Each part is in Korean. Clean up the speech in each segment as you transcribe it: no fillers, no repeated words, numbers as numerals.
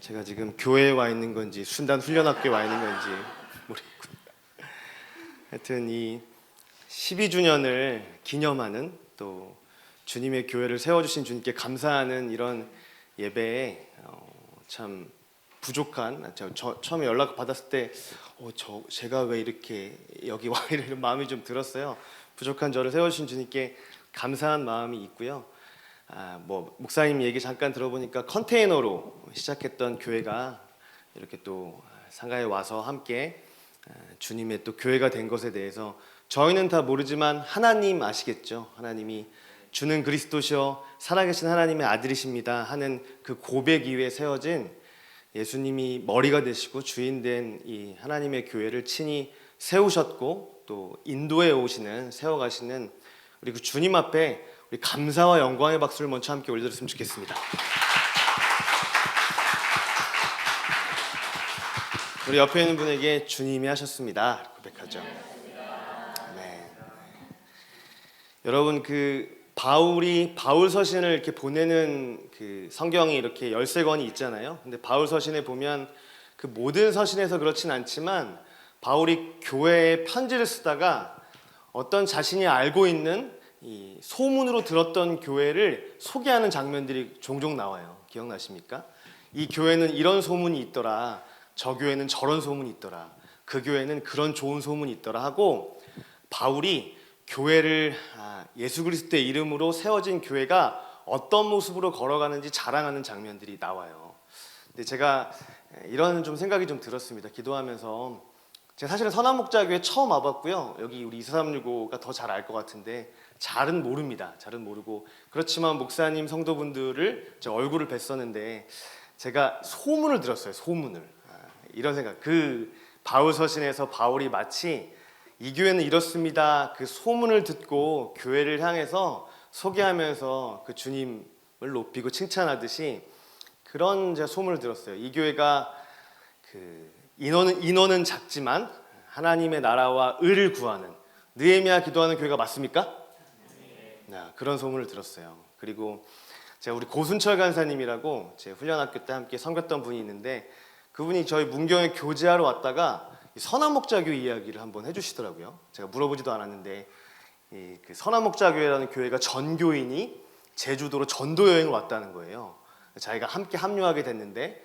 제가 지금 교회에 와 있는 건지 순단 훈련학교에 와 있는 건지 모르겠고요. 하여튼 이 12주년을 기념하는 또 주님의 교회를 세워주신 주님께 감사하는 이런 예배에 참 부족한, 처음에 연락 받았을 때 제가 왜 이렇게 여기 와 이런 마음이 좀 들었어요. 부족한 저를 세워주신 주님께 감사한 마음이 있고요. 목사님 얘기 잠깐 들어보니까 컨테이너로 시작했던 교회가 이렇게 또 상가에 와서 함께 주님의 또 교회가 된 것에 대해서 저희는 다 모르지만 하나님 아시겠죠? 하나님이 주는 그리스도시여 살아계신 하나님의 아들이십니다 하는 그 고백 이후에 세워진 예수님이 머리가 되시고 주인 된 이 하나님의 교회를 친히 세우셨고 또 인도해 오시는, 세워가시는 우리 그 주님 앞에 우리 감사와 영광의 박수를 먼저 함께 올려드렸으면 좋겠습니다. 우리 옆에 있는 분에게 주님이 하셨습니다 고백하죠. 네. 여러분, 바울 서신을 이렇게 보내는 그 성경이 이렇게 13권이 있잖아요. 근데 바울 서신에 보면 그 모든 서신에서 그렇진 않지만 바울이 교회에 편지를 쓰다가 어떤 자신이 알고 있는 이 소문으로 들었던 교회를 소개하는 장면들이 종종 나와요. 기억나십니까? 이 교회는 이런 소문이 있더라, 저 교회는 저런 소문이 있더라, 그 교회는 그런 좋은 소문이 있더라 하고 바울이 교회를 예수 그리스도의 이름으로 세워진 교회가 어떤 모습으로 걸어가는지 자랑하는 장면들이 나와요. 근데 제가 이런 좀 생각이 좀 들었습니다. 기도하면서 제가 사실은 선한목자교회 처음 와봤고요. 여기 우리 2436호가 더 잘 알 것 같은데 잘은 모릅니다. 잘은 모르고 그렇지만 목사님 성도분들을 제 얼굴을 뵀었는데 제가 소문을 들었어요. 소문을. 이런 생각. 그 바울 서신에서 바울이 마치 이 교회는 이렇습니다 그 소문을 듣고 교회를 향해서 소개하면서 그 주님을 높이고 칭찬하듯이 그런 제가 소문을 들었어요. 이 교회가 그 인원은 작지만 하나님의 나라와 의를 구하는 느헤미야 기도하는 교회가 맞습니까? 네, 그런 소문을 들었어요. 그리고 제가 우리 고순철 간사님이라고 제 훈련학교 때 함께 섬겼던 분이 있는데 그분이 저희 문경에 교제하러 왔다가 선한목자교 이야기를 한번 해주시더라고요. 제가 물어보지도 않았는데 그 선한목자교회라는 교회가 전교인이 제주도로 전도 여행을 왔다는 거예요. 자기가 함께 합류하게 됐는데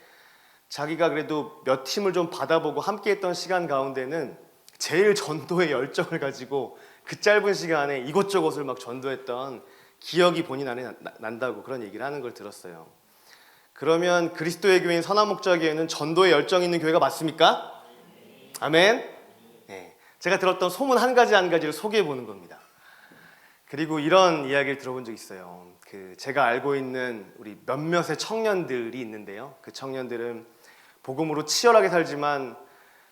자기가 그래도 몇 팀을 좀 받아보고 함께 했던 시간 가운데는 제일 전도의 열정을 가지고 그 짧은 시간에 이곳저곳을 막 전도했던 기억이 본인 안에 난다고 그런 얘기를 하는 걸 들었어요. 그러면 그리스도의 교회인 선한목자교회는 전도의 열정 있는 교회가 맞습니까? 아멘. 네. 제가 들었던 소문 한 가지를 소개해 보는 겁니다. 그리고 이런 이야기를 들어본 적 있어요. 제가 알고 있는 우리 몇몇의 청년들이 있는데요. 그 청년들은 복음으로 치열하게 살지만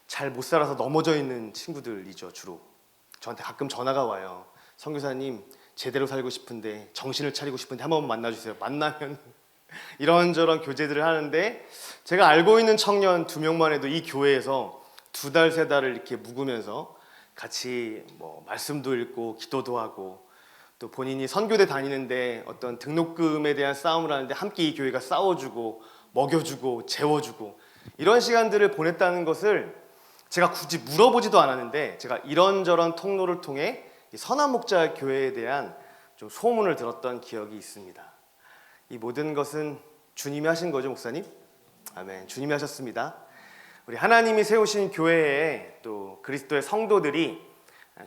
잘 못 살아서 넘어져 있는 친구들이죠. 주로 저한테 가끔 전화가 와요. 선교사님 제대로 살고 싶은데 정신을 차리고 싶은데 한 번만 만나주세요. 만나면 이런저런 교제들을 하는데 제가 알고 있는 청년 2명만 해도 이 교회에서 2달, 3달을 이렇게 묵으면서 같이 말씀도 읽고 기도도 하고 또 본인이 선교대 다니는데 어떤 등록금에 대한 싸움을 하는데 함께 이 교회가 싸워주고 먹여주고 재워주고 이런 시간들을 보냈다는 것을 제가 굳이 물어보지도 않았는데 제가 이런저런 통로를 통해 선한목자 교회에 대한 좀 소문을 들었던 기억이 있습니다. 이 모든 것은 주님이 하신 거죠, 목사님? 아멘. 주님이 하셨습니다. 우리 하나님이 세우신 교회에 또 그리스도의 성도들이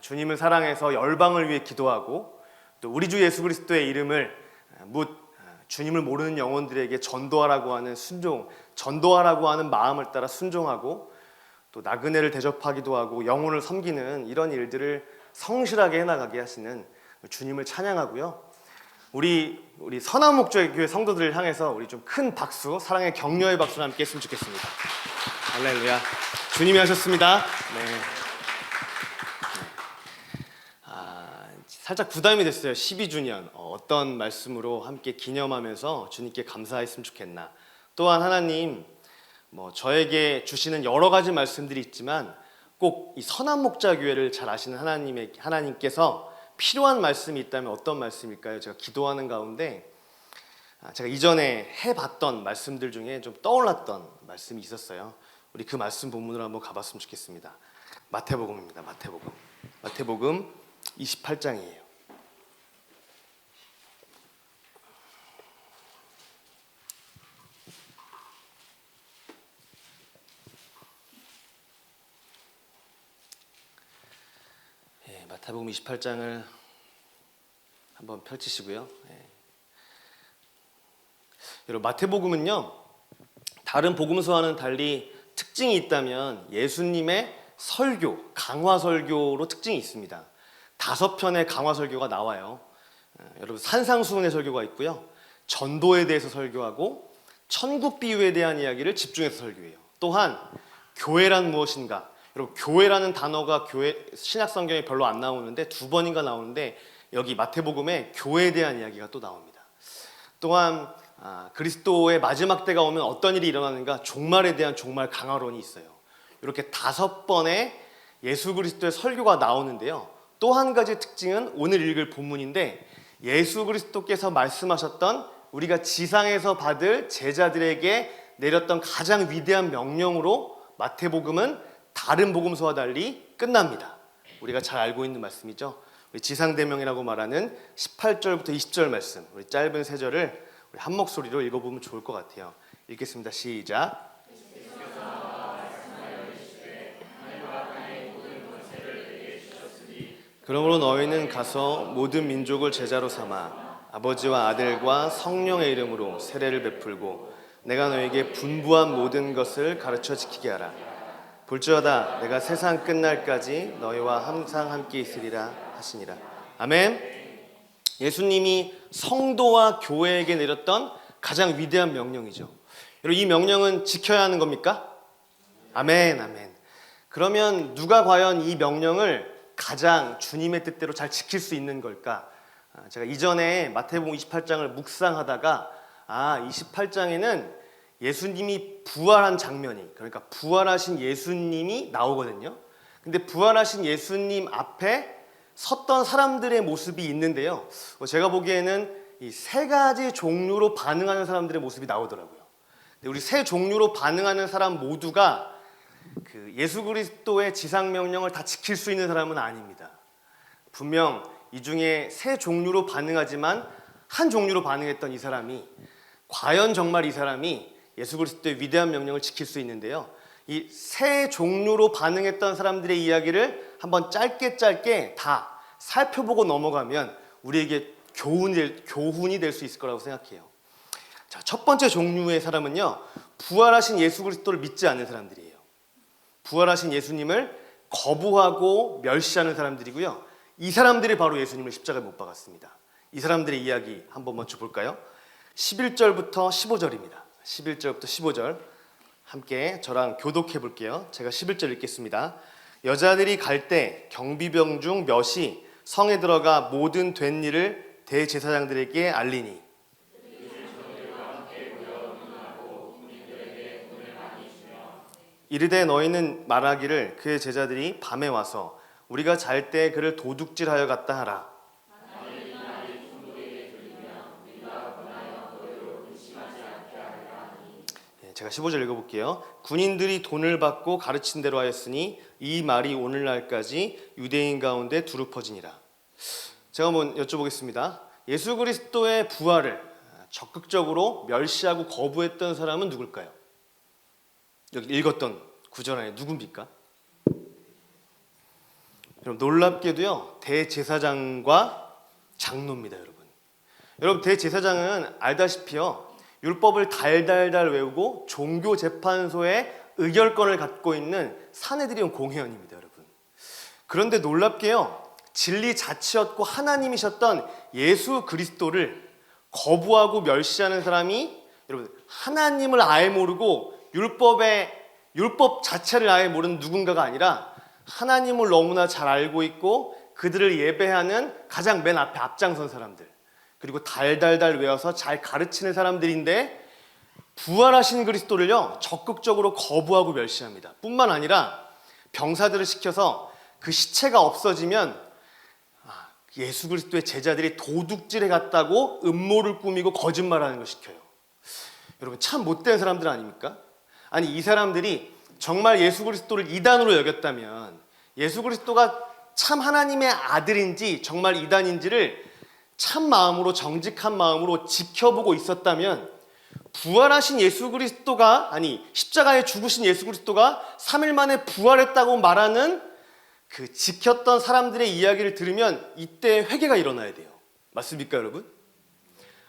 주님을 사랑해서 열방을 위해 기도하고 또 우리 주 예수 그리스도의 이름을 주님을 모르는 영혼들에게 전도하라고 하는 전도하라고 하는 마음을 따라 순종하고 또 나그네를 대접하기도 하고 영혼을 섬기는 이런 일들을 성실하게 해나가게 하시는 주님을 찬양하고요. 우리 선한목자교회 성도들을 향해서 우리 좀 큰 박수, 사랑의 격려의 박수를 함께 했으면 좋겠습니다. 할렐루야. 주님이 하셨습니다. 네. 살짝 부담이 됐어요. 12주년 어떤 말씀으로 함께 기념하면서 주님께 감사했으면 좋겠나. 또한 하나님 저에게 주시는 여러 가지 말씀들이 있지만 꼭 이 선한목자교회를 잘 아시는 하나님께서 필요한 말씀이 있다면 어떤 말씀일까요? 제가 기도하는 가운데 제가 이전에 해봤던 말씀들 중에 좀 떠올랐던 말씀이 있었어요. 우리 그 말씀 본문으로 한번 가봤으면 좋겠습니다. 마태복음입니다. 마태복음 28장이에요. 마태복음 28장을 한번 펼치시고요. 여러분, 마태복음은요, 다른 복음서와는 달리 특징이 있다면 예수님의 설교, 강화 설교로 특징이 있습니다. 5편의 강화 설교가 나와요. 여러분, 산상수훈의 설교가 있고요, 전도에 대해서 설교하고 천국 비유에 대한 이야기를 집중해서 설교해요. 또한 교회란 무엇인가, 여러분, 교회라는 단어가 신약 성경에 별로 안 나오는데 2번인가 나오는데 여기 마태복음에 교회에 대한 이야기가 또 나옵니다. 또한 그리스도의 마지막 때가 오면 어떤 일이 일어나는가, 종말에 대한 종말 강화론이 있어요. 이렇게 5번의 예수 그리스도의 설교가 나오는데요, 또 한 가지 특징은 오늘 읽을 본문인데, 예수 그리스도께서 말씀하셨던 우리가 지상에서 받을 제자들에게 내렸던 가장 위대한 명령으로 마태복음은 다른 복음서와 달리 끝납니다. 우리가 잘 알고 있는 말씀이죠. 우리 지상대명이라고 말하는 18절부터 20절 말씀, 우리 짧은 3절을 우리 한 목소리로 읽어보면 좋을 것 같아요. 읽겠습니다. 시작. 그러므로 너희는 가서 모든 민족을 제자로 삼아 아버지와 아들과 성령의 이름으로 세례를 베풀고 내가 너희에게 분부한 모든 것을 가르쳐 지키게 하라. 볼지어다 내가 세상 끝날까지 너희와 항상 함께 있으리라 하시니라. 아멘. 예수님이 성도와 교회에게 내렸던 가장 위대한 명령이죠. 여러분, 이 명령은 지켜야 하는 겁니까? 아멘, 아멘. 그러면 누가 과연 이 명령을 가장 주님의 뜻대로 잘 지킬 수 있는 걸까? 제가 이전에 마태복음 28장을 묵상하다가 28장에는 예수님이 부활한 장면이, 그러니까 부활하신 예수님이 나오거든요. 근데 부활하신 예수님 앞에 섰던 사람들의 모습이 있는데요, 제가 보기에는 이 3가지 종류로 반응하는 사람들의 모습이 나오더라고요. 근데 우리 3 종류로 반응하는 사람 모두가 그 예수 그리스도의 지상명령을 다 지킬 수 있는 사람은 아닙니다. 분명 이 중에 3 종류로 반응하지만 한 종류로 반응했던 이 사람이, 과연 정말 이 사람이 예수 그리스도의 위대한 명령을 지킬 수 있는데요, 이 3 종류로 반응했던 사람들의 이야기를 한번 짧게 다 살펴보고 넘어가면 우리에게 교훈이 될 수 있을 거라고 생각해요. 자, 첫 번째 종류의 사람은요, 부활하신 예수 그리스도를 믿지 않는 사람들이에요. 부활하신 예수님을 거부하고 멸시하는 사람들이고요, 이 사람들이 바로 예수님을 십자가에 못 박았습니다. 이 사람들의 이야기 한번 먼저 볼까요? 11절부터 15절입니다. 11절부터 15절 함께 저랑 교독해 볼게요. 제가 11절 읽겠습니다. 여자들이 갈 때 경비병 중 몇이 성에 들어가 모든 된 일을 대제사장들에게 알리니 이르되 너희는 말하기를 그의 제자들이 밤에 와서 우리가 잘 때 그를 도둑질하여 갔다 하라. 제가 15절 읽어볼게요. 군인들이 돈을 받고 가르친 대로 하였으니 이 말이 오늘날까지 유대인 가운데 두루 퍼지니라. 제가 한번 여쭤보겠습니다. 예수 그리스도의 부활을 적극적으로 멸시하고 거부했던 사람은 누굴까요? 여기 읽었던 구절 안에 누굽니까? 여러분, 놀랍게도요, 대제사장과 장로입니다. 여러분, 대제사장은 알다시피요, 율법을 달달달 외우고 종교재판소의 의결권을 갖고 있는 사내들이온 공회원입니다. 여러분, 그런데 놀랍게요, 진리 자체였고 하나님이셨던 예수 그리스도를 거부하고 멸시하는 사람이, 여러분, 하나님을 아예 모르고 율법 자체를 아예 모르는 누군가가 아니라 하나님을 너무나 잘 알고 있고 그들을 예배하는 가장 맨 앞에 앞장선 사람들, 그리고 달달달 외워서 잘 가르치는 사람들인데, 부활하신 그리스도를요 적극적으로 거부하고 멸시합니다. 뿐만 아니라 병사들을 시켜서 그 시체가 없어지면 예수 그리스도의 제자들이 도둑질해 갔다고 음모를 꾸미고 거짓말하는 걸 시켜요. 여러분 참 못된 사람들 아닙니까? 아니 이 사람들이 정말 예수 그리스도를 이단으로 여겼다면, 예수 그리스도가 참 하나님의 아들인지 정말 이단인지를 참 마음으로, 정직한 마음으로 지켜보고 있었다면, 부활하신 예수 그리스도가, 아니 십자가에 죽으신 예수 그리스도가 3일 만에 부활했다고 말하는 그 지켰던 사람들의 이야기를 들으면 이때 회개가 일어나야 돼요. 맞습니까 여러분?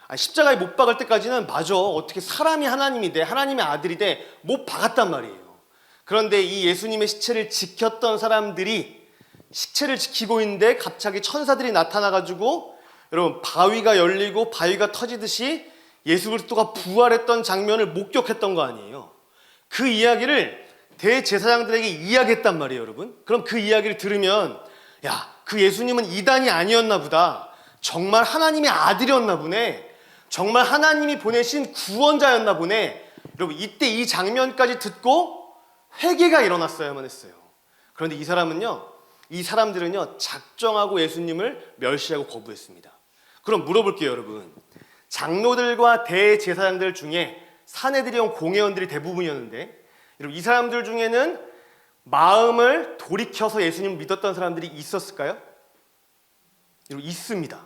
아니, 십자가에 못 박을 때까지는 맞아, 어떻게 사람이 하나님이 돼, 하나님의 아들이 돼, 못 박았단 말이에요. 그런데 이 예수님의 시체를 지켰던 사람들이 시체를 지키고 있는데 갑자기 천사들이 나타나가지고, 여러분 바위가 열리고 바위가 터지듯이 예수 그리스도가 부활했던 장면을 목격했던 거 아니에요. 그 이야기를 대제사장들에게 이야기했단 말이에요 여러분. 그럼 그 이야기를 들으면, 야, 그 예수님은 이단이 아니었나 보다, 정말 하나님의 아들이었나 보네, 정말 하나님이 보내신 구원자였나 보네. 여러분 이때 이 장면까지 듣고 회개가 일어났어야만 했어요. 그런데 이 사람들은요 작정하고 예수님을 멸시하고 거부했습니다. 그럼 물어볼게요 여러분. 장로들과 대제사장들 중에 사내들이온 공회원들이 대부분이었는데, 여러분 이 사람들 중에는 마음을 돌이켜서 예수님을 믿었던 사람들이 있었을까요? 여러분 있습니다.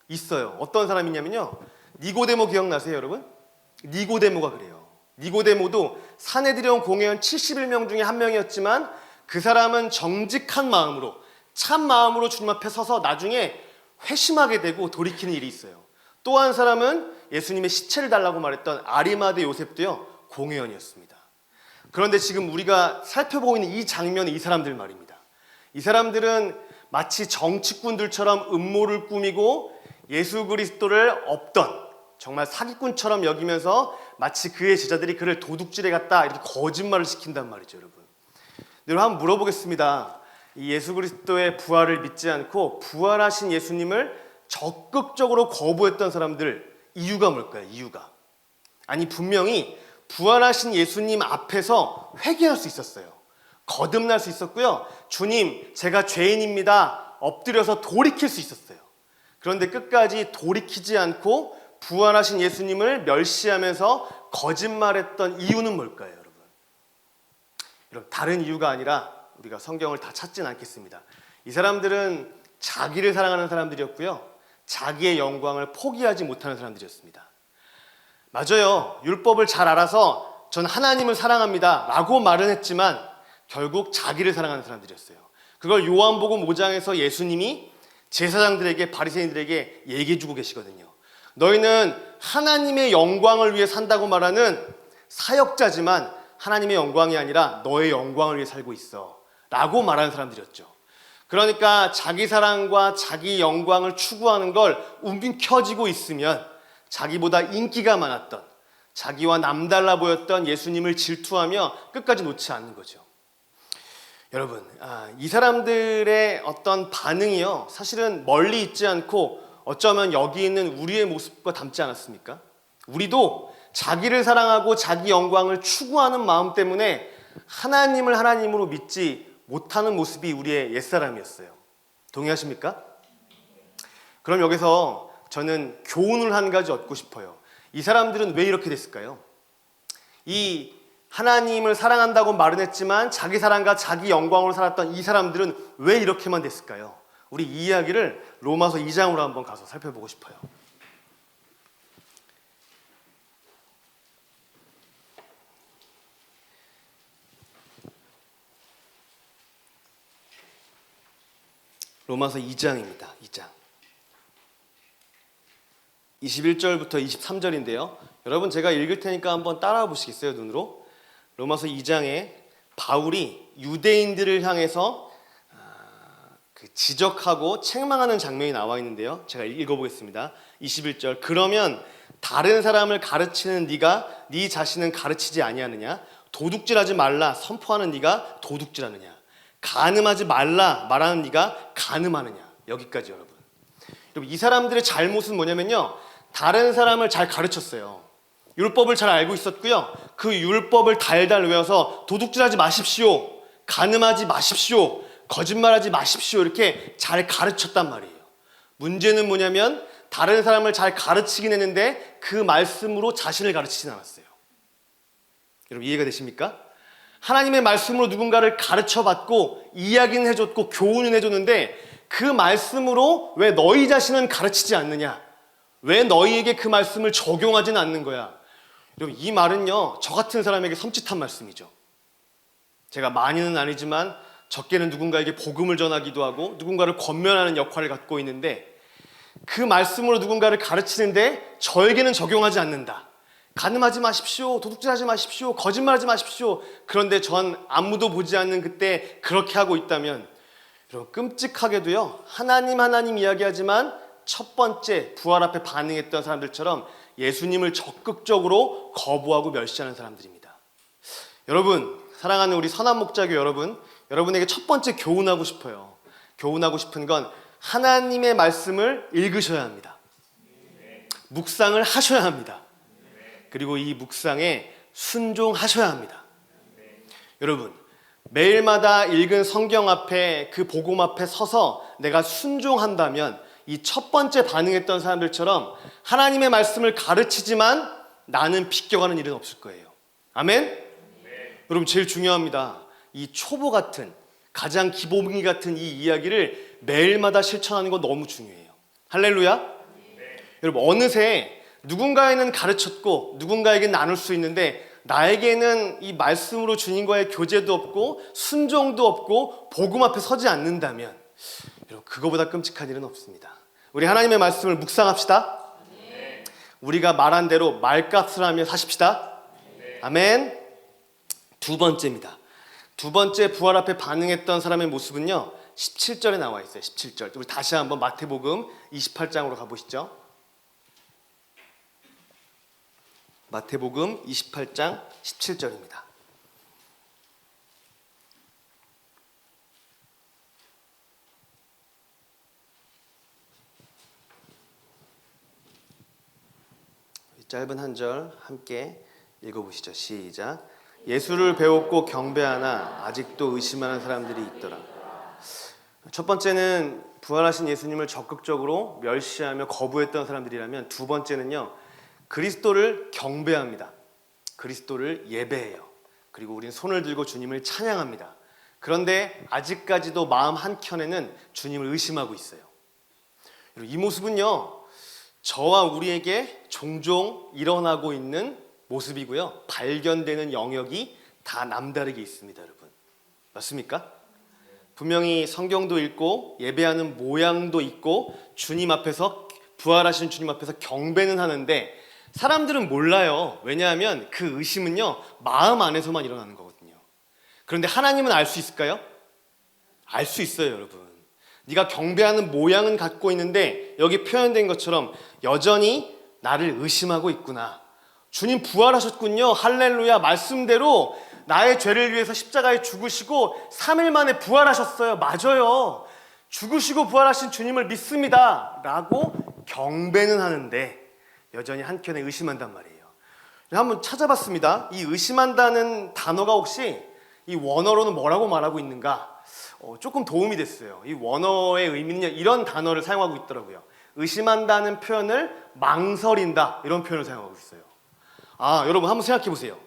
있어요. 어떤 사람이냐면요, 니고데모 기억나세요 여러분? 니고데모가 그래요. 니고데모도 사내들이온 공회원 71명 중에 한 명이었지만 그 사람은 정직한 마음으로, 참 마음으로 주님 앞에 서서 나중에 회심하게 되고 돌이키는 일이 있어요. 또 한 사람은 예수님의 시체를 달라고 말했던 아리마대 요셉도요 공회원이었습니다. 그런데 지금 우리가 살펴보고 있는 이 장면은 이 사람들 말입니다. 이 사람들은 마치 정치꾼들처럼 음모를 꾸미고 예수 그리스도를 없던, 정말 사기꾼처럼 여기면서 마치 그의 제자들이 그를 도둑질해 갔다 이렇게 거짓말을 시킨단 말이죠 여러분. 여러분 한번 물어보겠습니다. 이 예수 그리스도의 부활을 믿지 않고 부활하신 예수님을 적극적으로 거부했던 사람들, 이유가 뭘까요? 이유가, 아니 분명히 부활하신 예수님 앞에서 회개할 수 있었어요. 거듭날 수 있었고요, 주님 제가 죄인입니다 엎드려서 돌이킬 수 있었어요. 그런데 끝까지 돌이키지 않고 부활하신 예수님을 멸시하면서 거짓말했던 이유는 뭘까요 여러분? 여러분 다른 이유가 아니라, 우리가 성경을 다 찾진 않겠습니다. 이 사람들은 자기를 사랑하는 사람들이었고요, 자기의 영광을 포기하지 못하는 사람들이었습니다. 맞아요, 율법을 잘 알아서 전 하나님을 사랑합니다 라고 말은 했지만 결국 자기를 사랑하는 사람들이었어요. 그걸 요한복음 5장에서 예수님이 제사장들에게, 바리새인들에게 얘기해주고 계시거든요. 너희는 하나님의 영광을 위해 산다고 말하는 사역자지만 하나님의 영광이 아니라 너의 영광을 위해 살고 있어 라고 말하는 사람들이었죠. 그러니까 자기 사랑과 자기 영광을 추구하는 걸 움켜쥐고 있으면 자기보다 인기가 많았던, 자기와 남달라 보였던 예수님을 질투하며 끝까지 놓지 않는 거죠. 여러분, 이 사람들의 어떤 반응이요, 사실은 멀리 있지 않고 어쩌면 여기 있는 우리의 모습과 닮지 않았습니까? 우리도 자기를 사랑하고 자기 영광을 추구하는 마음 때문에 하나님을 하나님으로 믿지 못하는 모습이 우리의 옛사람이었어요. 동의하십니까? 그럼 여기서 저는 교훈을 한 가지 얻고 싶어요. 이 사람들은 왜 이렇게 됐을까요? 이 하나님을 사랑한다고 말은 했지만 자기 사랑과 자기 영광으로 살았던 이 사람들은 왜 이렇게만 됐을까요? 우리 이 이야기를 로마서 2장으로 한번 가서 살펴보고 싶어요. 로마서 2장입니다. 2장 21절부터 23절인데요. 여러분 제가 읽을 테니까 한번 따라와 보시겠어요? 눈으로. 로마서 2장에 바울이 유대인들을 향해서 지적하고 책망하는 장면이 나와 있는데요. 제가 읽어보겠습니다. 21절. 그러면 다른 사람을 가르치는 네가 네 자신은 가르치지 아니하느냐? 도둑질하지 말라 선포하는 네가 도둑질하느냐? 간음하지 말라 말하는 네가 간음하느냐? 여기까지 여러분. 여러분 이 사람들의 잘못은 뭐냐면요, 다른 사람을 잘 가르쳤어요. 율법을 잘 알고 있었고요, 그 율법을 달달 외워서 도둑질하지 마십시오, 간음하지 마십시오, 거짓말하지 마십시오 이렇게 잘 가르쳤단 말이에요. 문제는 뭐냐면 다른 사람을 잘 가르치긴 했는데 그 말씀으로 자신을 가르치진 않았어요. 여러분 이해가 되십니까? 하나님의 말씀으로 누군가를 가르쳐받고 이야기는 해줬고 교훈은 해줬는데 그 말씀으로 왜 너희 자신은 가르치지 않느냐? 왜 너희에게 그 말씀을 적용하지는 않는 거야? 여러분 이 말은요 저 같은 사람에게 섬찟한 말씀이죠. 제가 많이는 아니지만 적게는 누군가에게 복음을 전하기도 하고 누군가를 권면하는 역할을 갖고 있는데 그 말씀으로 누군가를 가르치는데 저에게는 적용하지 않는다. 간음하지 마십시오. 도둑질하지 마십시오. 거짓말하지 마십시오. 그런데 전 아무도 보지 않는 그때 그렇게 하고 있다면 여러분 끔찍하게도요 하나님 이야기하지만 첫 번째 부활 앞에 반응했던 사람들처럼 예수님을 적극적으로 거부하고 멸시하는 사람들입니다. 여러분 사랑하는 우리 선한 목자교 여러분, 여러분에게 첫 번째 교훈하고 싶어요. 교훈하고 싶은 건 하나님의 말씀을 읽으셔야 합니다. 묵상을 하셔야 합니다. 그리고 이 묵상에 순종하셔야 합니다. 여러분 매일마다 읽은 성경 앞에 그 복음 앞에 서서 내가 순종한다면 이 첫 번째 반응했던 사람들처럼 하나님의 말씀을 가르치지만 나는 비껴가는 일은 없을 거예요. 아멘? 여러분 제일 중요합니다. 이 초보 같은 가장 기본기 같은 이 이야기를 매일마다 실천하는 거 너무 중요해요. 할렐루야? 여러분 어느새 누군가에는 가르쳤고 누군가에게 나눌 수 있는데 나에게는 이 말씀으로 주님과의 교제도 없고 순종도 없고 복음 앞에 서지 않는다면 여러분 그거보다 끔찍한 일은 없습니다. 우리 하나님의 말씀을 묵상합시다. 우리가 말한 대로 말값을 하며 사십시다. 아멘. 두 번째입니다. 두 번째 부활 앞에 반응했던 사람의 모습은요 17절에 나와 있어요. 17절 우리 다시 한번 마태복음 28장으로 가보시죠. 마태복음 28장 17절입니다. 짧은 한 절 함께 읽어보시죠. 시작. 예수를 배웠고 경배하나 아직도 의심하는 사람들이 있더라. 첫 번째는 부활하신 예수님을 적극적으로 멸시하며 거부했던 사람들이라면 두 번째는요 그리스도를 경배합니다. 그리스도를 예배해요. 그리고 우린 손을 들고 주님을 찬양합니다. 그런데 아직까지도 마음 한켠에는 주님을 의심하고 있어요. 이 모습은요 저와 우리에게 종종 일어나고 있는 모습이고요 발견되는 영역이 다 남다르게 있습니다. 여러분 맞습니까? 분명히 성경도 읽고 예배하는 모양도 있고 주님 앞에서 부활하신 주님 앞에서 경배는 하는데 사람들은 몰라요. 왜냐하면 그 의심은요 마음 안에서만 일어나는 거거든요. 그런데 하나님은 알 수 있을까요? 알 수 있어요. 여러분 네가 경배하는 모양은 갖고 있는데 여기 표현된 것처럼 여전히 나를 의심하고 있구나. 주님 부활하셨군요. 할렐루야. 말씀대로 나의 죄를 위해서 십자가에 죽으시고 3일 만에 부활하셨어요. 맞아요. 죽으시고 부활하신 주님을 믿습니다. 라고 경배는 하는데 여전히 한켠에 의심한단 말이에요. 한번 찾아봤습니다. 이 의심한다는 단어가 혹시 이 원어로는 뭐라고 말하고 있는가? 조금 도움이 됐어요. 이 원어의 의미는 이런 단어를 사용하고 있더라고요. 의심한다는 표현을 망설인다 이런 표현을 사용하고 있어요. 여러분 한번 생각해 보세요.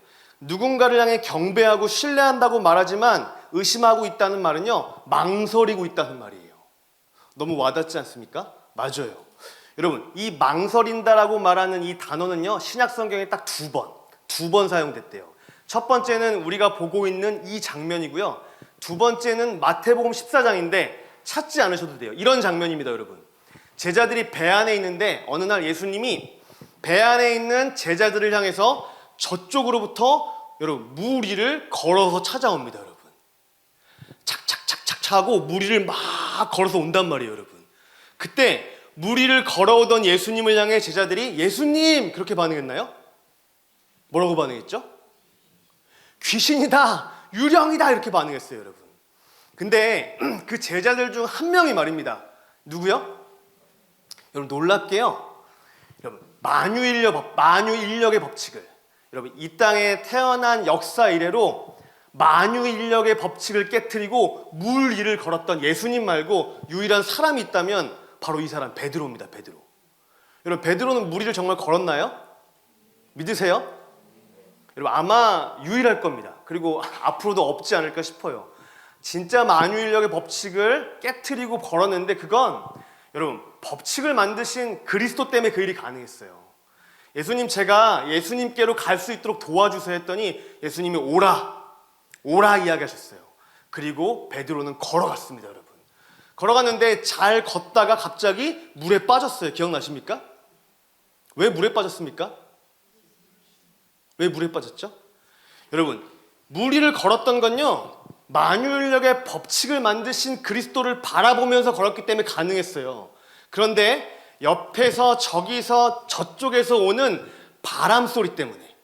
누군가를 향해 경배하고 신뢰한다고 말하지만 의심하고 있다는 말은요 망설이고 있다는 말이에요. 너무 와닿지 않습니까? 맞아요. 여러분 이 망설인다라고 말하는 이 단어는요 신약 성경에 딱 두 번 사용됐대요. 첫 번째는 우리가 보고 있는 이 장면이고요. 두 번째는 마태복음 14장인데 찾지 않으셔도 돼요. 이런 장면입니다. 여러분 제자들이 배 안에 있는데 어느 날 예수님이 배 안에 있는 제자들을 향해서 저쪽으로부터 여러분 물 위를 걸어서 찾아옵니다. 여러분 착착착착 하고 물 위를 막 걸어서 온단 말이에요. 여러분 그때 물 위를 걸어오던 예수님을 향해 제자들이 예수님 그렇게 반응했나요? 뭐라고 반응했죠? 귀신이다 유령이다 이렇게 반응했어요. 여러분 근데 그 제자들 중 한 명이 말입니다. 누구요? 여러분 놀랍게요 여러분 만유인력의 법칙을 여러분 이 땅에 태어난 역사 이래로 만유인력의 법칙을 깨트리고 물 위를 걸었던 예수님 말고 유일한 사람이 있다면 바로 이 사람 베드로입니다. 베드로. 여러분 베드로는 무리를 정말 걸었나요? 믿으세요? 여러분 아마 유일할 겁니다. 그리고 앞으로도 없지 않을까 싶어요. 진짜 만유인력의 법칙을 깨트리고 걸었는데 그건 여러분 법칙을 만드신 그리스도 때문에 그 일이 가능했어요. 예수님 제가 예수님께로 갈 수 있도록 도와주세요 했더니 예수님이 오라 이야기하셨어요. 그리고 베드로는 걸어갔습니다. 여러분 걸어갔는데 잘 걷다가 갑자기 물에 빠졌어요. 기억나십니까? 왜 물에 빠졌습니까? 왜 물에 빠졌죠? 여러분 무리를 걸었던 건요 만유인력의 법칙을 만드신 그리스도를 바라보면서 걸었기 때문에 가능했어요. 그런데 옆에서 저기서 저쪽에서 오는 바람 소리 때문에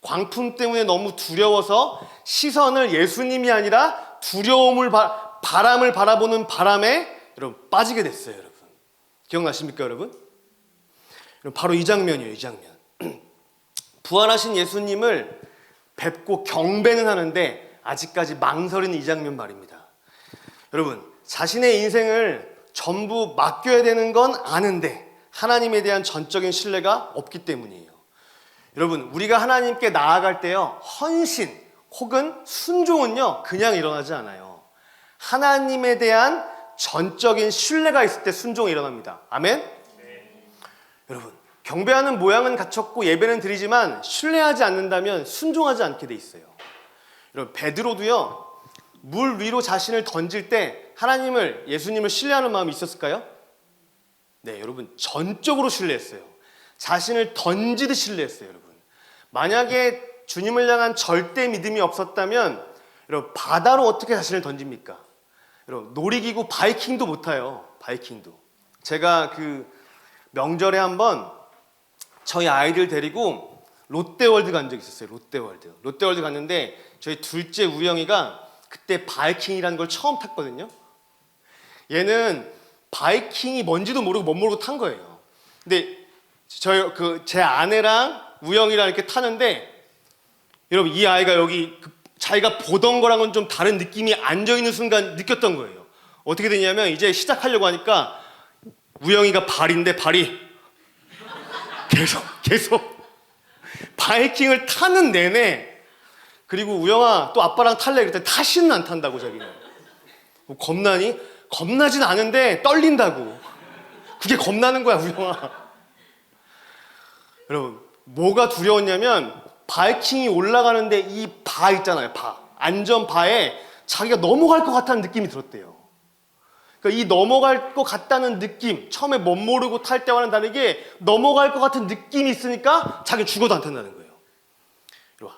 광풍 때문에 너무 두려워서 시선을 예수님이 아니라 바람을 바라보는 바람에 여러분 빠지게 됐어요. 여러분 기억나십니까 여러분? 바로 이 장면이에요. 이 장면. 부활하신 예수님을 뵙고 경배는 하는데 아직까지 망설이는 이 장면 말입니다. 여러분 자신의 인생을 전부 맡겨야 되는 건 아는데 하나님에 대한 전적인 신뢰가 없기 때문이에요. 여러분 우리가 하나님께 나아갈 때요 헌신 혹은 순종은요 그냥 일어나지 않아요. 하나님에 대한 전적인 신뢰가 있을 때 순종이 일어납니다. 아멘? 네. 여러분 경배하는 모양은 갖췄고 예배는 드리지만 신뢰하지 않는다면 순종하지 않게 돼 있어요. 여러분 베드로도요 물 위로 자신을 던질 때 하나님을 예수님을 신뢰하는 마음이 있었을까요? 네 여러분 전적으로 신뢰했어요. 자신을 던지듯 신뢰했어요. 여러분 만약에 주님을 향한 절대 믿음이 없었다면 여러분 바다로 어떻게 자신을 던집니까? 여러분 놀이기구 바이킹도 못 타요. 바이킹도. 제가 그 명절에 한번 저희 아이들 데리고 롯데월드 간 적이 있었어요. 롯데월드 갔는데 저희 둘째 우영이가 그때 바이킹이라는 걸 처음 탔거든요. 얘는 바이킹이 뭔지도 모르고 못 모르고 탄 거예요. 근데 제 아내랑 우영이랑 이렇게 타는데 여러분 이 아이가 여기 자기가 보던 거랑은 좀 다른 느낌이 앉아있는 순간 느꼈던 거예요. 어떻게 되냐면 이제 시작하려고 하니까 우영이가 발인데 발이 계속 바이킹을 타는 내내 그리고 우영아 또 아빠랑 탈래 그랬더니 다시는 안 탄다고 자기는. 겁나니? 겁나진 않은데 떨린다고. 그게 겁나는 거야 우영아. 여러분 뭐가 두려웠냐면 바이킹이 올라가는데 이 바 있잖아요. 안전바에 자기가 넘어갈 것 같다는 느낌이 들었대요. 그러니까 이 넘어갈 것 같다는 느낌, 처음에 못 모르고 탈 때와는 다르게 넘어갈 것 같은 느낌이 있으니까 자기 죽어도 안 탄다는 거예요. 여러분,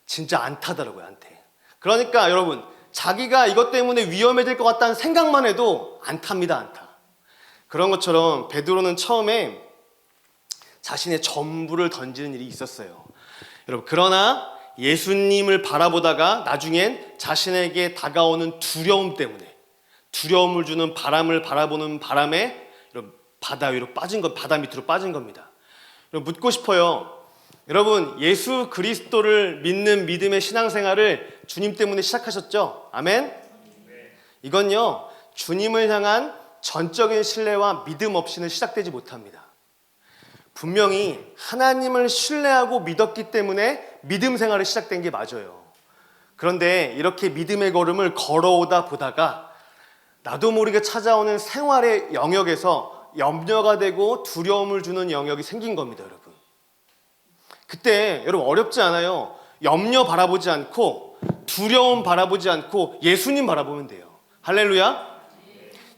진짜 안 타더라고요. 안 태. 그러니까 여러분 자기가 이것 때문에 위험해질 것 같다는 생각만 해도 안 탑니다. 안 타. 그런 것처럼 베드로는 처음에 자신의 전부를 던지는 일이 있었어요. 여러분 그러나 예수님을 바라보다가 나중엔 자신에게 다가오는 두려움 때문에 두려움을 주는 바람을 바라보는 바람에 바다 위로 빠진 것, 바다 밑으로 빠진 겁니다. 여러분 묻고 싶어요. 여러분 예수 그리스도를 믿는 믿음의 신앙생활을 주님 때문에 시작하셨죠? 아멘? 이건요 주님을 향한 전적인 신뢰와 믿음 없이는 시작되지 못합니다. 분명히 하나님을 신뢰하고 믿었기 때문에 믿음 생활이 시작된 게 맞아요. 그런데 이렇게 믿음의 걸음을 걸어오다 보다가 나도 모르게 찾아오는 생활의 영역에서 염려가 되고 두려움을 주는 영역이 생긴 겁니다. 여러분 그때 여러분 어렵지 않아요. 염려 바라보지 않고 두려움 바라보지 않고 예수님 바라보면 돼요. 할렐루야.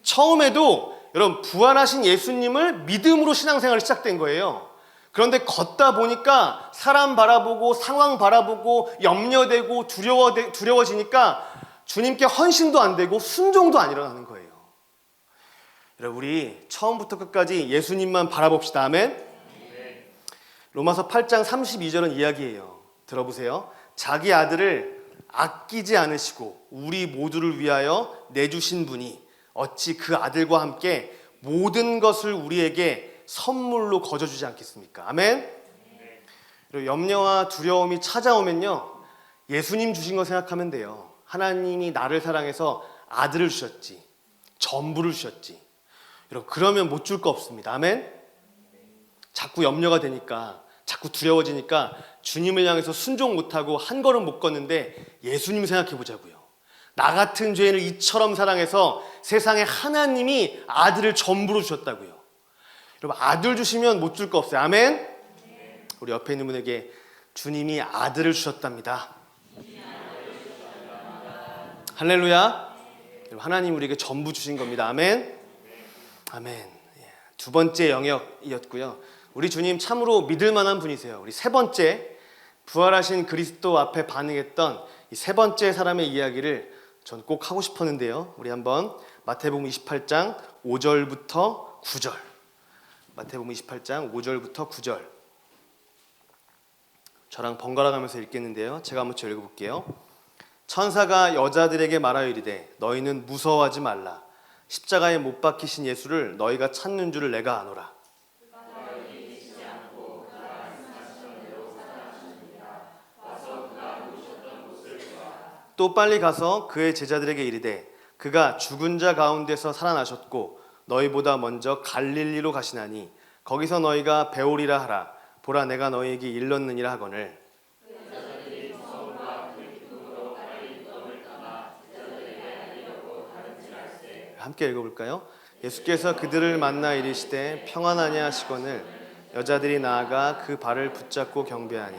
처음에도 여러분 부활하신 예수님을 믿음으로 신앙생활이 시작된 거예요. 그런데 걷다 보니까 사람 바라보고 상황 바라보고 염려되고 두려워지니까 주님께 헌신도 안 되고 순종도 안 일어나는 거예요. 여러분 우리 처음부터 끝까지 예수님만 바라봅시다. 아멘. 로마서 8장 32절은 이야기예요. 들어보세요. 자기 아들을 아끼지 않으시고 우리 모두를 위하여 내주신 분이 어찌 그 아들과 함께 모든 것을 우리에게 선물로 거저주지 않겠습니까? 아멘? 그리고 염려와 두려움이 찾아오면요 예수님 주신 거 생각하면 돼요. 하나님이 나를 사랑해서 아들을 주셨지, 전부를 주셨지. 여러분, 그러면 못 줄 거 없습니다. 아멘? 자꾸 염려가 되니까, 자꾸 두려워지니까 주님을 향해서 순종 못하고 한 걸음 못 걷는데 예수님 생각해 보자고요. 나 같은 죄인을 이처럼 사랑해서 세상에 하나님이 아들을 전부로 주셨다고요. 여러분, 아들 주시면 못 줄 거 없어요. 아멘? 우리 옆에 있는 분에게 주님이 아들을 주셨답니다. 할렐루야. 하나님 우리에게 전부 주신 겁니다. 아멘. 아멘. 두 번째 영역이었고요. 우리 주님 참으로 믿을 만한 분이세요. 우리 세 번째, 부활하신 그리스도 앞에 반응했던 이 세 번째 사람의 이야기를 전 꼭 하고 싶었는데요. 우리 한번 마태복음 28장 5절부터 9절. 마태복음 28장 5절부터 9절. 저랑 번갈아 가면서 읽겠는데요. 제가 한번 읽어볼게요. 천사가 여자들에게 말하여 이르되 너희는 무서워하지 말라. 십자가에 못 박히신 예수를 너희가 찾는 줄을 내가 아노라. 또 빨리 가서 그의 제자들에게 이르되 그가 죽은 자 가운데서 살아나셨고 너희보다 먼저 갈릴리로 가시나니 거기서 너희가 배우리라 하라. 보라, 내가 너희에게 일렀느니라 하거늘. 함께 읽어볼까요? 예수께서 그들을 만나 이르시되 평안하냐 하시거늘 여자들이 나아가 그 발을 붙잡고 경배하니.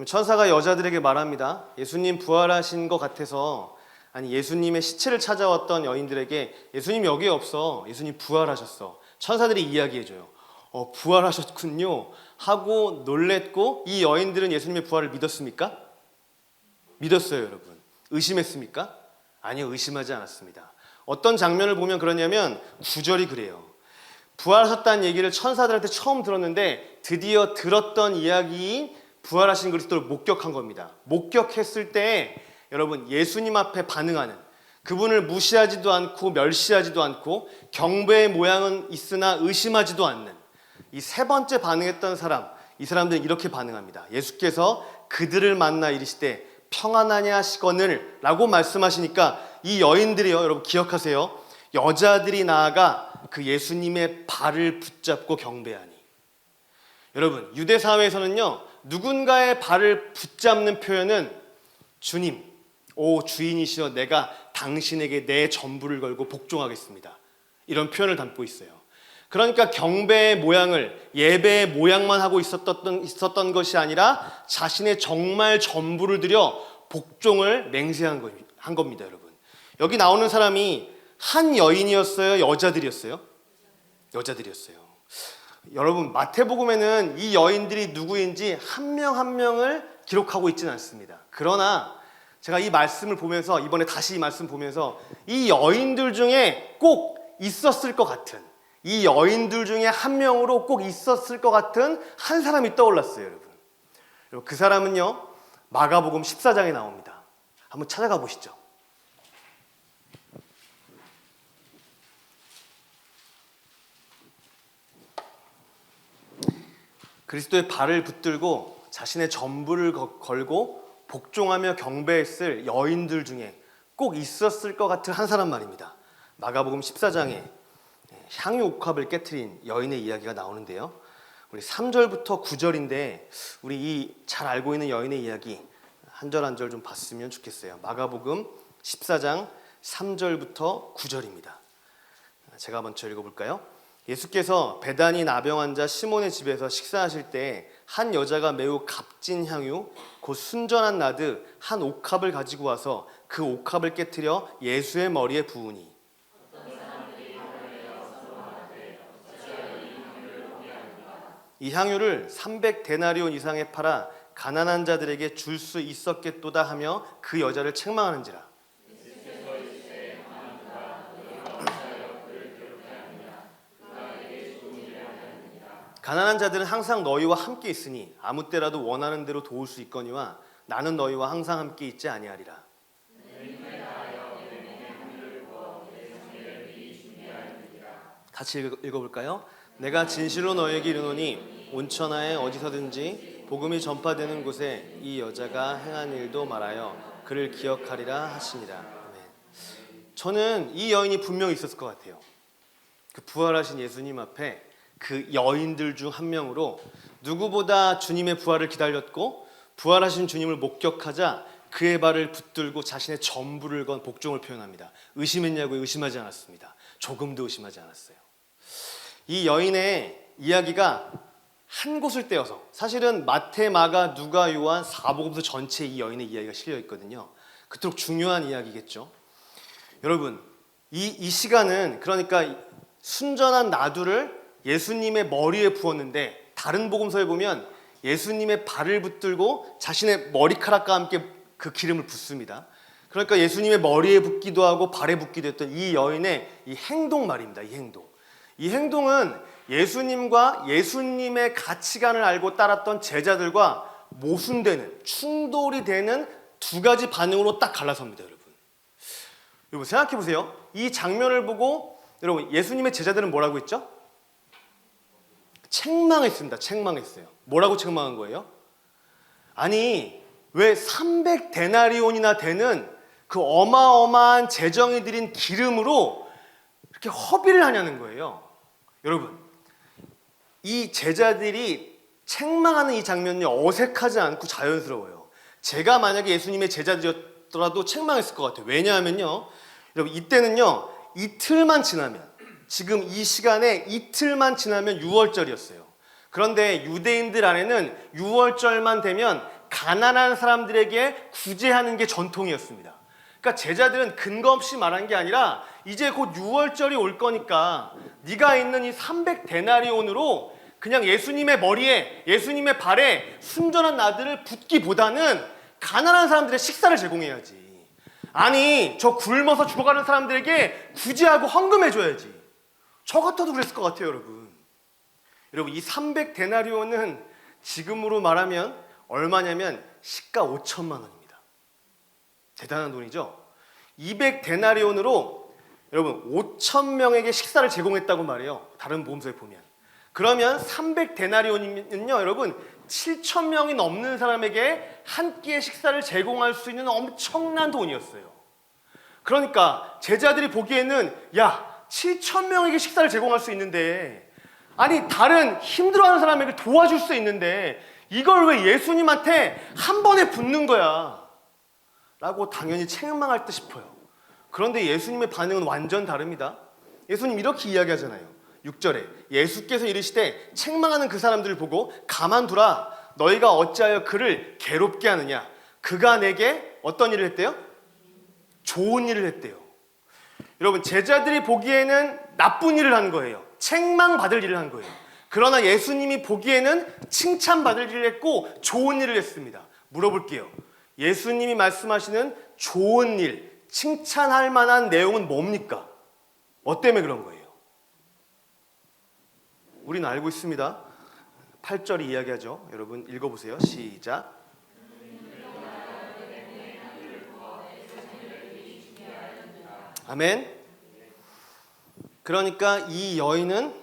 천사가 여자들에게 말합니다. 예수님 부활하신 것 같아서, 아니 예수님의 시체를 찾아왔던 여인들에게 예수님 여기 없어, 예수님 부활하셨어. 천사들이 이야기해줘요. 부활하셨군요 하고 놀랬고, 이 여인들은 예수님의 부활을 믿었습니까? 믿었어요. 여러분, 의심했습니까? 아니요, 의심하지 않았습니다. 어떤 장면을 보면 그러냐면 9절이 그래요. 부활하셨다는 얘기를 천사들한테 처음 들었는데 드디어 들었던 이야기인 부활하신 그리스도를 목격한 겁니다. 목격했을 때 여러분, 예수님 앞에 반응하는, 그분을 무시하지도 않고 멸시하지도 않고 경배의 모양은 있으나 의심하지도 않는 이 세 번째 반응했던 사람, 이 사람들은 이렇게 반응합니다. 예수께서 그들을 만나 이르시되 평안하냐 하시거늘 라고 말씀하시니까 이 여인들이요, 여러분 기억하세요. 여자들이 나아가 그 예수님의 발을 붙잡고 경배하니. 여러분, 유대 사회에서는요, 누군가의 발을 붙잡는 표현은 주님, 오 주인이시여 내가 당신에게 내 전부를 걸고 복종하겠습니다, 이런 표현을 담고 있어요. 그러니까 경배의 모양을, 예배의 모양만 하고 있었던 것이 아니라 자신의 정말 전부를 들여 복종을 맹세한 겁니다. 여러분, 여기 나오는 사람이 한 여인이었어요? 여자들이었어요? 여자들이었어요. 여러분, 마태복음에는 이 여인들이 누구인지 한 명 한 명을 기록하고 있지는 않습니다. 그러나 제가 이 말씀을 보면서, 이번에 다시 이 말씀 보면서 이 여인들 중에 꼭 있었을 것 같은, 이 여인들 중에 한 명으로 꼭 있었을 것 같은 한 사람이 떠올랐어요. 여러분, 그 사람은요, 마가복음 14장에 나옵니다. 한번 찾아가 보시죠. 그리스도의 발을 붙들고 자신의 전부를 걸고 복종하며 경배했을 여인들 중에 꼭 있었을 것 같은 한 사람 말입니다. 마가복음 14장에 향유 옥합을 깨트린 여인의 이야기가 나오는데요. 우리 3절부터 9절인데 우리 이 잘 알고 있는 여인의 이야기 한 절 한 절 좀 봤으면 좋겠어요. 마가복음 14장 3절부터 9절입니다. 제가 먼저 읽어볼까요? 예수께서 베다니 나병 환자 시몬의 집에서 식사하실 때 한 여자가 매우 값진 향유 곧 순전한 나드 한 옥합을 가지고 와서 그 옥합을 깨트려 예수의 머리에 부으니. 이 향유를 300데나리온 이상에 팔아 가난한 자들에게 줄 수 있었겠도다 하며 그 여자를 책망하는지라. 가난한 자들은 항상 너희와 함께 있으니 아무 때라도 원하는 대로 도울 수 있거니와 나는 너희와 항상 함께 있지 아니하리라. 같이 읽어볼까요? 내가 진실로 너희에게 이르노니 온천하에 어디서든지 복음이 전파되는 곳에 이 여자가 행한 일도 말하여 그를 기억하리라 하시니라. 저는 이 여인이 분명히 있었을 것 같아요. 그 부활하신 예수님 앞에 그 여인들 중 한 명으로 누구보다 주님의 부활을 기다렸고 부활하신 주님을 목격하자 그의 발을 붙들고 자신의 전부를 건 복종을 표현합니다. 의심했냐고요? 의심하지 않았습니다. 조금도 의심하지 않았어요. 이 여인의 이야기가 한 곳을 떼어서, 사실은 마태, 마가, 누가, 요한, 사복음서 전체에 이 여인의 이야기가 실려 있거든요. 그토록 중요한 이야기겠죠. 여러분, 이 시간은 그러니까 순전한 나두를 예수님의 머리에 부었는데, 다른 복음서에 보면 예수님의 발을 붙들고 자신의 머리카락과 함께 그 기름을 붓습니다. 그러니까 예수님의 머리에 붓기도 하고 발에 붓기도 했던 이 여인의 이 행동 말입니다. 이 행동은 예수님과 예수님의 가치관을 알고 따랐던 제자들과 모순되는, 충돌이 되는 두 가지 반응으로 딱 갈라섭니다. 여러분 생각해 보세요. 이 장면을 보고 여러분, 예수님의 제자들은 뭐라고 했죠? 책망했습니다. 책망했어요. 뭐라고 책망한 거예요? 아니, 왜 300데나리온이나 되는 그 어마어마한 재정이 들인 기름으로 이렇게 허비를 하냐는 거예요. 여러분, 이 제자들이 책망하는 이 장면이 어색하지 않고 자연스러워요. 제가 만약에 예수님의 제자들이었더라도 책망했을 것 같아요. 왜냐하면요, 여러분, 이때는요, 이틀만 지나면, 지금 이 시간에 이틀만 지나면 유월절이었어요. 그런데 유대인들 안에는 유월절만 되면 가난한 사람들에게 구제하는 게 전통이었습니다. 그러니까 제자들은 근거 없이 말한 게 아니라 이제 곧 유월절이 올 거니까 네가 있는 이 300데나리온으로 그냥 예수님의 머리에, 예수님의 발에 순전한 나들을 붓기보다는 가난한 사람들의 식사를 제공해야지. 아니, 저 굶어서 죽어가는 사람들에게 구제하고 헌금해줘야지. 저 같아도 그랬을 것 같아요, 여러분. 여러분, 이 300데나리온은 지금으로 말하면 얼마냐면 시가 5천만 원입니다. 대단한 돈이죠. 200데나리온으로 여러분 5천 명에게 식사를 제공했다고 말해요. 다른 보험서에 보면. 그러면 300데나리온이면요, 여러분 7천 명이 넘는 사람에게 한 끼의 식사를 제공할 수 있는 엄청난 돈이었어요. 그러니까 제자들이 보기에는 야, 7천 명에게 식사를 제공할 수 있는데, 아니 다른 힘들어하는 사람에게 도와줄 수 있는데 이걸 왜 예수님한테 한 번에 붓는 거야? 라고 당연히 책망할 듯 싶어요. 그런데 예수님의 반응은 완전 다릅니다. 예수님 이렇게 이야기하잖아요. 6절에 예수께서 이르시되 책망하는 그 사람들을 보고 가만두라. 너희가 어찌하여 그를 괴롭게 하느냐. 그가 내게 어떤 일을 했대요? 좋은 일을 했대요. 여러분, 제자들이 보기에는 나쁜 일을 한 거예요. 책망받을 일을 한 거예요. 그러나 예수님이 보기에는 칭찬받을 일을 했고 좋은 일을 했습니다. 물어볼게요. 예수님이 말씀하시는 좋은 일, 칭찬할 만한 내용은 뭡니까? 뭐 때문에 그런 거예요? 우리는 알고 있습니다. 8절이 이야기하죠. 여러분 읽어보세요. 시작. 아멘. 그러니까 이 여인은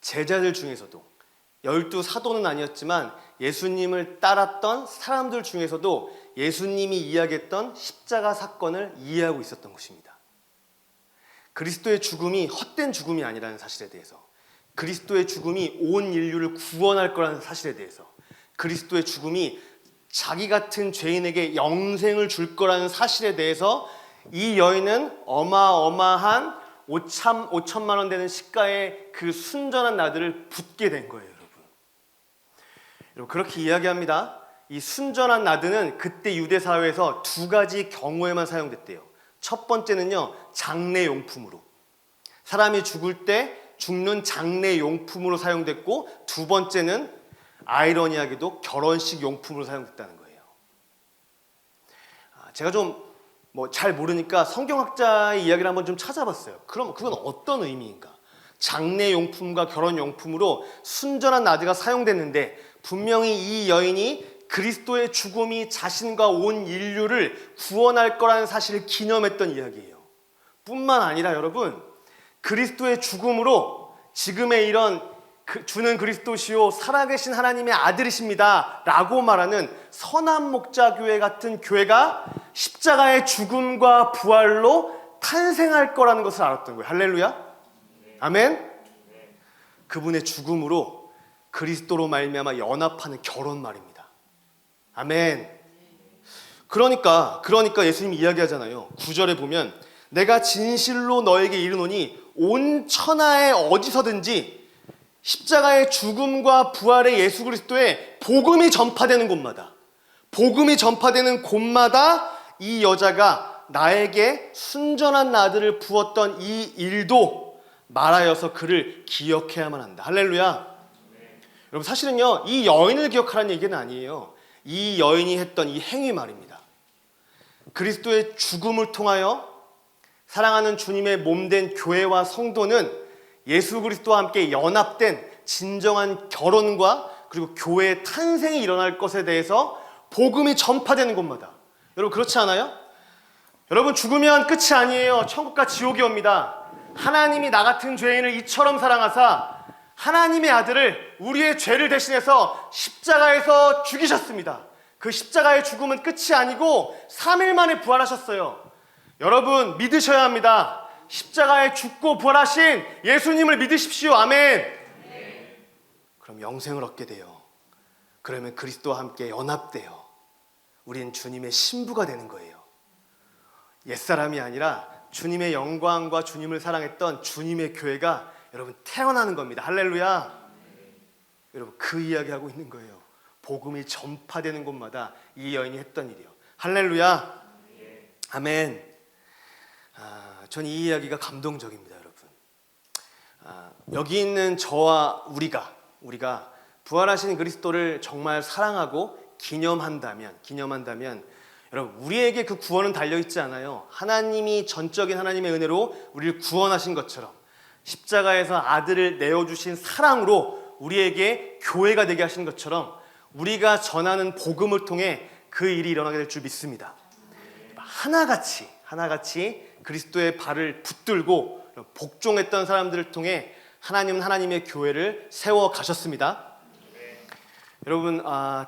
제자들 중에서도 12 사도는 아니었지만 예수님을 따랐던 사람들 중에서도 예수님이 이야기했던 십자가 사건을 이해하고 있었던 것입니다. 그리스도의 죽음이 헛된 죽음이 아니라는 사실에 대해서, 그리스도의 죽음이 온 인류를 구원할 거라는 사실에 대해서, 그리스도의 죽음이 자기 같은 죄인에게 영생을 줄 거라는 사실에 대해서 이 여인은 어마어마한 5천만 원 되는 시가의 그 순전한 나들을 붓게 된 거예요, 여러분. 그렇게 이야기합니다. 이 순전한 나드는 그때 유대 사회에서 두 가지 경우에만 사용됐대요. 첫 번째는요, 장례 용품으로. 사람이 죽을 때 죽는 장례 용품으로 사용됐고, 두 번째는 아이러니하게도 결혼식 용품으로 사용됐다는 거예요. 제가 좀 잘 모르니까 성경학자의 이야기를 한번 좀 찾아봤어요. 그럼 그건 어떤 의미인가? 장례 용품과 결혼 용품으로 순전한 나드가 사용됐는데 분명히 이 여인이 그리스도의 죽음이 자신과 온 인류를 구원할 거라는 사실을 기념했던 이야기예요. 뿐만 아니라 여러분, 그리스도의 죽음으로 지금의 이런 주는 그리스도시요 살아계신 하나님의 아들이십니다 라고 말하는 선한목자교회 같은 교회가 십자가의 죽음과 부활로 탄생할 거라는 것을 알았던 거예요. 할렐루야. 아멘. 그분의 죽음으로 그리스도로 말미암아 연합하는 결혼 말입니다. 아멘. 그러니까 예수님이 이야기하잖아요. 9절에 보면 내가 진실로 너에게 이르노니 온 천하에 어디서든지 십자가의 죽음과 부활의 예수 그리스도의 복음이 전파되는 곳마다 이 여자가 나에게 순전한 아들을 부었던 이 일도 말하여서 그를 기억해야만 한다. 할렐루야. 여러분, 사실은요, 이 여인을 기억하라는 얘기는 아니에요. 이 여인이 했던 이 행위 말입니다. 그리스도의 죽음을 통하여 사랑하는 주님의 몸된 교회와 성도는 예수 그리스도와 함께 연합된 진정한 결혼과 그리고 교회의 탄생이 일어날 것에 대해서 복음이 전파되는 곳마다. 여러분, 그렇지 않아요? 여러분, 죽으면 끝이 아니에요. 천국과 지옥이 옵니다. 하나님이 나 같은 죄인을 이처럼 사랑하사 하나님의 아들을 우리의 죄를 대신해서 십자가에서 죽이셨습니다. 그 십자가의 죽음은 끝이 아니고 3일 만에 부활하셨어요. 여러분, 믿으셔야 합니다. 십자가에 죽고 부활하신 예수님을 믿으십시오. 아멘. 그럼 영생을 얻게 돼요. 그러면 그리스도와 함께 연합돼요. 우리는 주님의 신부가 되는 거예요. 옛사람이 아니라 주님의 영광과 주님을 사랑했던 주님의 교회가 여러분 태어나는 겁니다. 할렐루야. 여러분, 그 이야기하고 있는 거예요. 복음이 전파되는 곳마다 이 여인이 했던 일이요. 할렐루야. 아멘. 전 이 이야기가 감동적입니다, 여러분. 여기 있는 저와 우리가 부활하신 그리스도를 정말 사랑하고 기념한다면 여러분, 우리에게 그 구원은 달려있지 않아요. 하나님이 전적인 하나님의 은혜로 우리를 구원하신 것처럼 십자가에서 아들을 내어주신 사랑으로 우리에게 교회가 되게 하신 것처럼 우리가 전하는 복음을 통해 그 일이 일어나게 될 줄 믿습니다. 하나같이 그리스도의 발을 붙들고 복종했던 사람들을 통해 하나님은 하나님의 교회를 세워 가셨습니다. 여러분,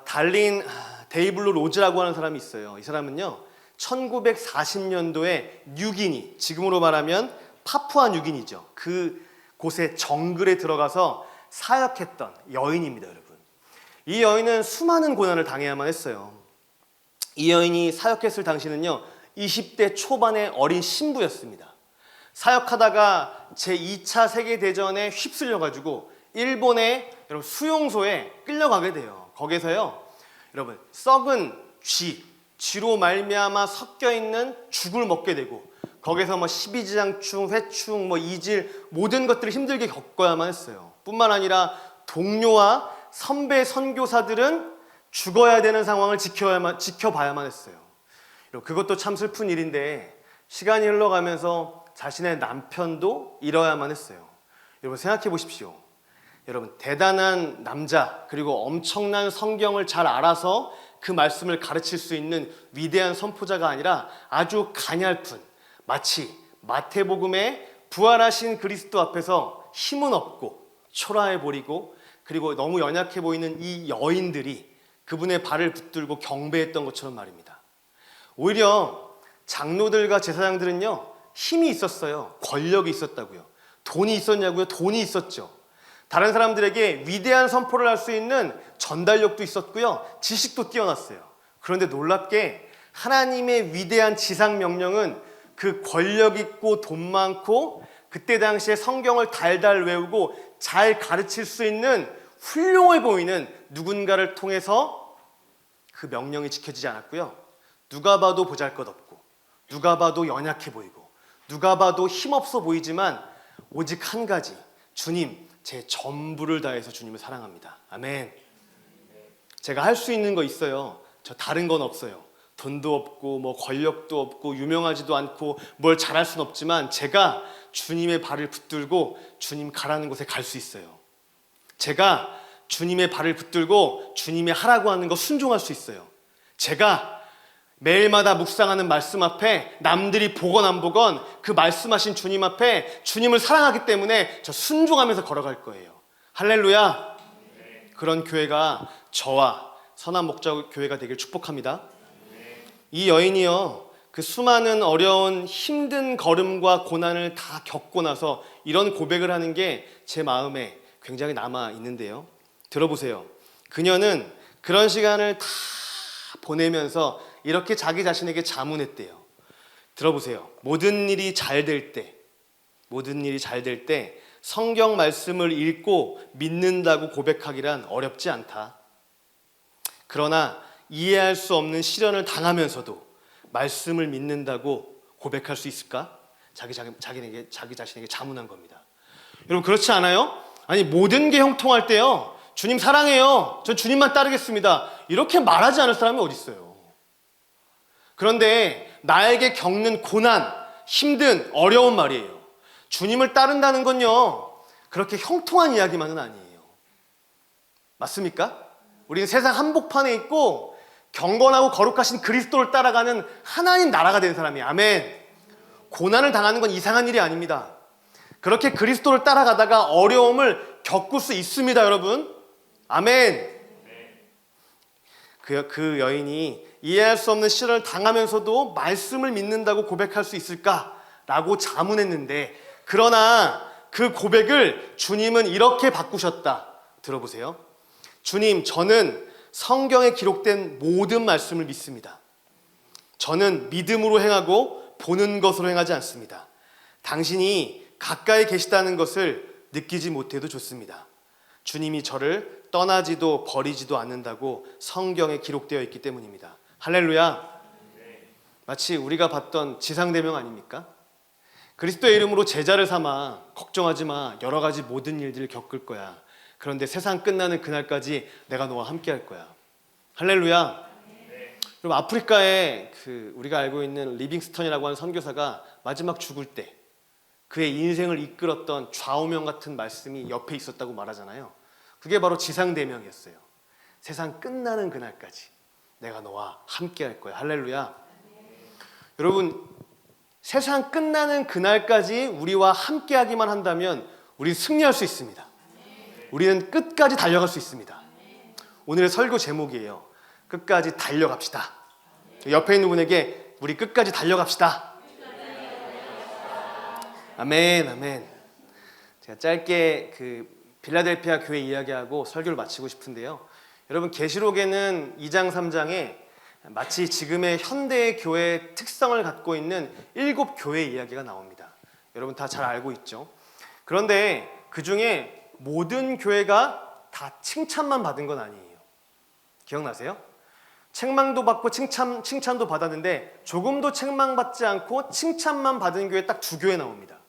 달린 데이블로 로즈라고 하는 사람이 있어요. 이 사람은요, 1940년도에 뉴기니, 지금으로 말하면 파푸아 뉴기니죠. 그 곳에 정글에 들어가서 사역했던 여인입니다, 여러분. 이 여인은 수많은 고난을 당해야만 했어요. 이 여인이 사역했을 당시는요, 20대 초반의 어린 신부였습니다. 사역하다가 제2차 세계대전에 휩쓸려가지고 일본의 여러분 수용소에 끌려가게 돼요. 거기서요, 여러분 썩은 쥐로 말미암아 섞여있는 죽을 먹게 되고 거기서 십이지장충, 회충, 이질 모든 것들을 힘들게 겪어야만 했어요. 뿐만 아니라 동료와 선배 선교사들은 죽어야 되는 상황을 지켜봐야만 했어요. 그것도 참 슬픈 일인데 시간이 흘러가면서 자신의 남편도 잃어야만 했어요. 여러분, 생각해 보십시오. 여러분, 대단한 남자 그리고 엄청난 성경을 잘 알아서 그 말씀을 가르칠 수 있는 위대한 선포자가 아니라 아주 가냘픈, 마치 마태복음에 부활하신 그리스도 앞에서 힘은 없고 초라해 보이고 그리고 너무 연약해 보이는 이 여인들이 그분의 발을 붙들고 경배했던 것처럼 말입니다. 오히려 장로들과 제사장들은요, 힘이 있었어요. 권력이 있었다고요. 돈이 있었냐고요? 돈이 있었죠. 다른 사람들에게 위대한 선포를 할 수 있는 전달력도 있었고요, 지식도 뛰어났어요. 그런데 놀랍게 하나님의 위대한 지상 명령은 그 권력 있고 돈 많고 그때 당시에 성경을 달달 외우고 잘 가르칠 수 있는 훌륭해 보이는 누군가를 통해서 그 명령이 지켜지지 않았고요, 누가 봐도 보잘것없고 누가 봐도 연약해 보이고 누가 봐도 힘없어 보이지만 오직 한 가지, 주님, 제 전부를 다해서 주님을 사랑합니다. 아멘. 제가 할 수 있는 거 있어요. 저 다른 건 없어요. 돈도 없고 권력도 없고 유명하지도 않고 뭘 잘할 순 없지만 제가 주님의 발을 붙들고 주님 가라는 곳에 갈 수 있어요. 제가 주님의 발을 붙들고 주님이 하라고 하는 거 순종할 수 있어요. 제가 매일마다 묵상하는 말씀 앞에 남들이 보건 안 보건 그 말씀하신 주님 앞에 주님을 사랑하기 때문에 저 순종하면서 걸어갈 거예요. 할렐루야. 그런 교회가 저와 선한 목자 교회가 되길 축복합니다. 이 여인이요, 그 수많은 어려운 힘든 걸음과 고난을 다 겪고 나서 이런 고백을 하는 게 제 마음에 굉장히 남아 있는데요. 들어보세요. 그녀는 그런 시간을 다 보내면서 이렇게 자기 자신에게 자문했대요. 들어보세요. 모든 일이 잘 될 때 성경 말씀을 읽고 믿는다고 고백하기란 어렵지 않다. 그러나 이해할 수 없는 시련을 당하면서도 말씀을 믿는다고 고백할 수 있을까? 자기 자신에게 자문한 겁니다. 여러분 그렇지 않아요? 아니 모든 게 형통할 때요. 주님 사랑해요. 전 주님만 따르겠습니다. 이렇게 말하지 않을 사람이 어디 있어요? 그런데 나에게 겪는 고난, 힘든 어려운 말이에요. 주님을 따른다는 건요. 그렇게 형통한 이야기만은 아니에요. 맞습니까? 우리는 세상 한복판에 있고 경건하고 거룩하신 그리스도를 따라가는 하나님 나라가 된 사람이에요. 아멘. 고난을 당하는 건 이상한 일이 아닙니다. 그렇게 그리스도를 따라가다가 어려움을 겪을 수 있습니다, 여러분. 아멘. 그 여인이 이해할 수 없는 시련을 당하면서도 말씀을 믿는다고 고백할 수 있을까라고 자문했는데, 그러나 그 고백을 주님은 이렇게 바꾸셨다. 들어보세요. 주님, 저는 성경에 기록된 모든 말씀을 믿습니다. 저는 믿음으로 행하고 보는 것으로 행하지 않습니다. 당신이 가까이 계시다는 것을 느끼지 못해도 좋습니다. 주님이 저를 떠나지도 버리지도 않는다고 성경에 기록되어 있기 때문입니다. 할렐루야. 마치 우리가 봤던 지상대명 아닙니까? 그리스도의 이름으로 제자를 삼아 걱정하지 마. 여러 가지 모든 일들을 겪을 거야. 그런데 세상 끝나는 그날까지 내가 너와 함께 할 거야. 할렐루야. 그럼 아프리카에 우리가 알고 있는 리빙스턴이라고 하는 선교사가 마지막 죽을 때 그의 인생을 이끌었던 좌우명 같은 말씀이 옆에 있었다고 말하잖아요. 그게 바로 지상대명이었어요. 세상 끝나는 그날까지 내가 너와 함께 할 거야. 할렐루야. 여러분, 세상 끝나는 그날까지 우리와 함께 하기만 한다면 우리는 승리할 수 있습니다. 우리는 끝까지 달려갈 수 있습니다. 오늘의 설교 제목이에요. 끝까지 달려갑시다. 옆에 있는 분에게 우리 끝까지 달려갑시다. 아멘, 아멘. 제가 짧게 빌라델피아 교회 이야기하고 설교를 마치고 싶은데요. 여러분 계시록에는 2장 3장에 마치 지금의 현대의 교회의 특성을 갖고 있는 7교회 이야기가 나옵니다. 여러분 다 잘 알고 있죠. 그런데 그 중에 모든 교회가 다 칭찬만 받은 건 아니에요. 기억나세요? 책망도 받고 칭찬도 받았는데 조금도 책망받지 않고 칭찬만 받은 교회 딱 2교회 나옵니다.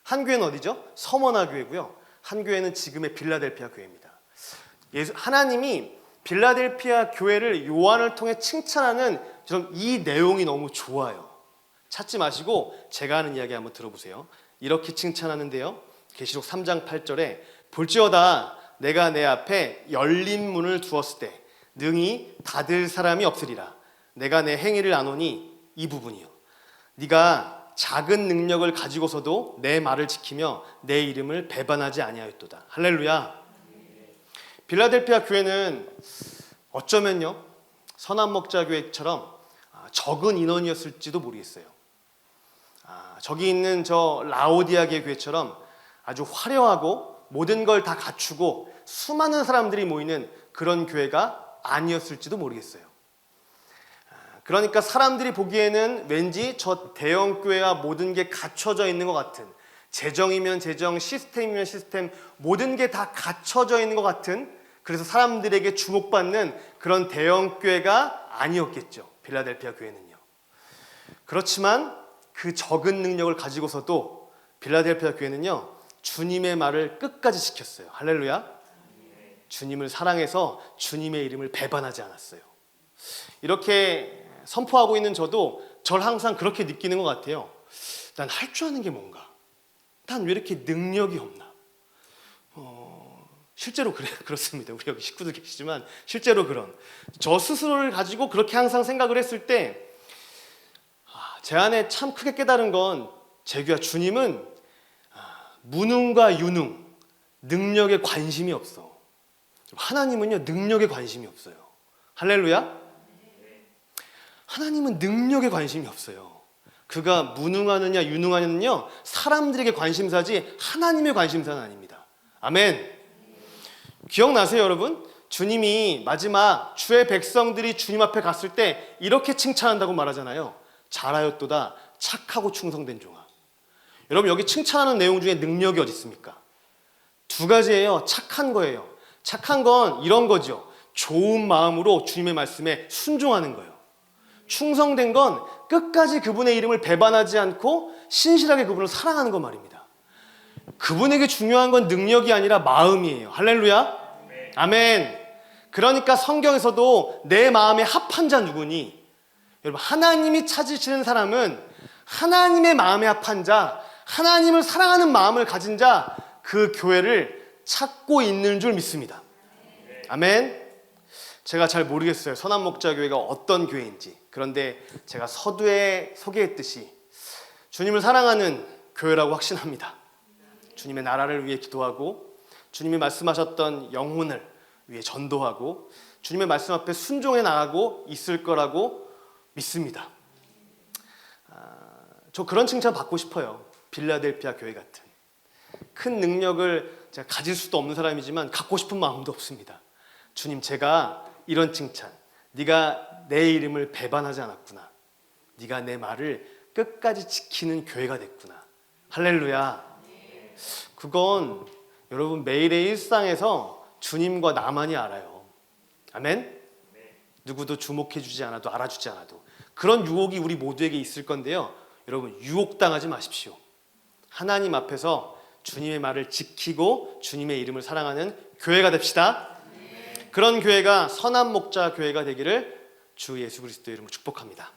한 교회는 어디죠? 서머나 교회고요. 한 교회는 지금의 빌라델피아 교회입니다. 하나님이 빌라델피아 교회를 요한을 통해 칭찬하는 이 내용이 너무 좋아요. 찾지 마시고 제가 하는 이야기 한번 들어보세요. 이렇게 칭찬하는데요. 계시록 3장 8절에 볼지어다 내가 내 앞에 열린 문을 두었을 때 능히 닫을 사람이 없으리라. 내가 내 행위를 아노니 이 부분이요. 네가 작은 능력을 가지고서도 내 말을 지키며 내 이름을 배반하지 아니하였도다. 할렐루야. 빌라델피아 교회는 어쩌면요 선한목자교회처럼 적은 인원이었을지도 모르겠어요. 저기 있는 저 라오디아계 교회처럼 아주 화려하고 모든 걸 다 갖추고 수많은 사람들이 모이는 그런 교회가 아니었을지도 모르겠어요. 그러니까 사람들이 보기에는 왠지 저 대형 교회와 모든 게 갖춰져 있는 것 같은, 재정이면 재정, 시스템이면 시스템, 모든 게 다 갖춰져 있는 것 같은, 그래서 사람들에게 주목받는 그런 대형 교회가 아니었겠죠. 빌라델피아 교회는요. 그렇지만 그 적은 능력을 가지고서도 빌라델피아 교회는요 주님의 말을 끝까지 지켰어요. 할렐루야. 주님을 사랑해서 주님의 이름을 배반하지 않았어요. 이렇게 선포하고 있는 저도 절 항상 그렇게 느끼는 것 같아요. 난 할 줄 아는 게 뭔가? 난 왜 이렇게 능력이 없나? 실제로 그렇습니다. 우리 여기 식구들 계시지만 실제로 저 스스로를 가지고 그렇게 항상 생각을 했을 때 제 안에 참 크게 깨달은 건 재규야, 주님은 무능과 유능, 능력에 관심이 없어. 하나님은요 능력에 관심이 없어요. 할렐루야. 하나님은 능력에 관심이 없어요. 그가 무능하느냐 유능하느냐는요 사람들에게 관심사지 하나님의 관심사는 아닙니다. 아멘. 기억나세요 여러분? 주님이 마지막 주의 백성들이 주님 앞에 갔을 때 이렇게 칭찬한다고 말하잖아요. 잘하였도다 착하고 충성된 종아. 여러분 여기 칭찬하는 내용 중에 능력이 어디 있습니까? 두 가지예요. 착한 거예요. 착한 건 이런 거죠. 좋은 마음으로 주님의 말씀에 순종하는 거예요. 충성된 건 끝까지 그분의 이름을 배반하지 않고 신실하게 그분을 사랑하는 거 말입니다. 그분에게 중요한 건 능력이 아니라 마음이에요. 할렐루야. 아멘. 그러니까 성경에서도 내 마음에 합한 자 누구니? 여러분 하나님이 찾으시는 사람은 하나님의 마음에 합한 자, 하나님을 사랑하는 마음을 가진 자, 그 교회를 찾고 있는 줄 믿습니다. 아멘. 제가 잘 모르겠어요. 선한목자교회가 어떤 교회인지. 그런데 제가 서두에 소개했듯이 주님을 사랑하는 교회라고 확신합니다. 주님의 나라를 위해 기도하고 주님이 말씀하셨던 영혼을 위해 전도하고 주님의 말씀 앞에 순종해 나가고 있을 거라고 믿습니다. 저 그런 칭찬 받고 싶어요. 빌라델피아 교회 같은 큰 능력을 제가 가질 수도 없는 사람이지만 갖고 싶은 마음도 없습니다. 주님 제가 이런 칭찬, 네가 내 이름을 배반하지 않았구나. 네가 내 말을 끝까지 지키는 교회가 됐구나. 할렐루야. 그건 여러분 매일의 일상에서 주님과 나만이 알아요. 아멘? 누구도 주목해주지 않아도 알아주지 않아도 그런 유혹이 우리 모두에게 있을 건데요. 여러분 유혹당하지 마십시오. 하나님 앞에서 주님의 말을 지키고 주님의 이름을 사랑하는 교회가 됩시다. 그런 교회가 선한 목자 교회가 되기를 주 예수 그리스도의 이름으로 축복합니다.